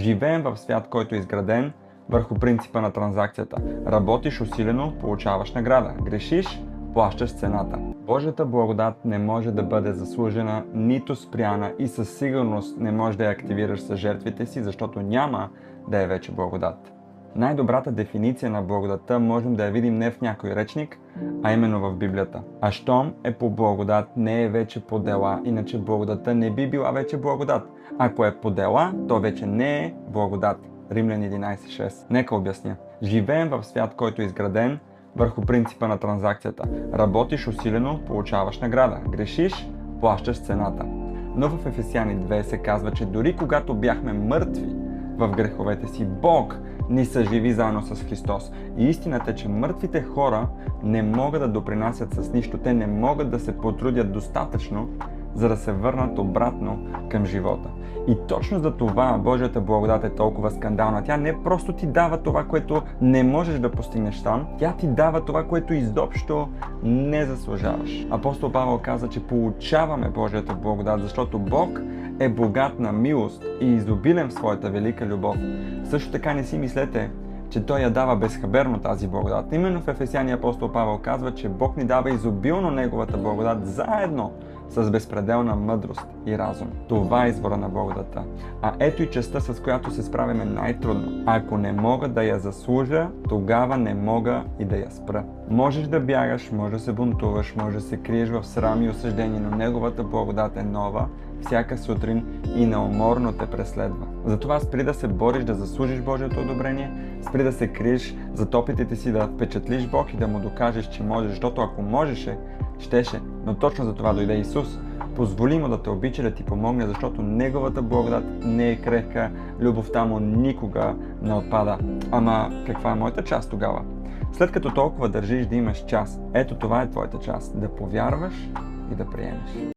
Живеем в свят, който е изграден върху принципа на транзакцията. Работиш усилено, получаваш награда. Грешиш, плащаш цената. Божията благодат не може да бъде заслужена, нито спряна и със сигурност не може да я активираш с жертвите си, защото няма да е вече благодат. Най-добрата дефиниция на благодата можем да я видим не в някой речник, а именно в Библията. А щом е по благодат, не е вече по дела, иначе благодата не би била вече благодат. Ако е по дела, то вече не е благодат. Римляни 11.6. Нека обясня. Живеем в свят, който е изграден върху принципа на транзакцията. Работиш усилено, получаваш награда. Грешиш, плащаш цената. Но в Ефесяни 2 се казва, че дори когато бяхме мъртви в греховете си, Бог ни съживи заедно с Христос. И истината е, че мъртвите хора не могат да допринасят с нищо. Те не могат да се потрудят достатъчно, за да се върнат обратно към живота. И точно за това Божията благодат е толкова скандална. Тя не просто ти дава това, което не можеш да постигнеш сам, тя ти дава това, което изобщо не заслужаваш. Апостол Павел каза, че получаваме Божията благодат, защото Бог е богат на милост и изобилен в своята велика любов. Също така не си мислете, че Той я дава безхаберно тази благодат. Именно в Ефесяни апостол Павел казва, че Бог ни дава изобилно Неговата благодат заедно с безпределна мъдрост и разум. Това е извора на благодата. А ето и частта, с която се справяме най-трудно. Ако не мога да я заслужа, тогава не мога и да я спра. Можеш да бягаш, може да се бунтуваш, може да се криеш в срам и осъждение, но Неговата благодат е нова всяка сутрин и неуморно те преследва. Затова спри да се бориш да заслужиш Божието одобрение, спри да се криеш зад опитите си да впечатлиш Бог и да му докажеш, че можеш, защото ако можеше, щеше. Но точно за това дойде Исус. Позволи му да те обича, да ти помогне, защото Неговата благодат не е крехка, любовта му никога не отпада. Ама каква е моята част тогава? След като толкова държиш да имаш част, ето това е твоята част. Да повярваш и да приемеш.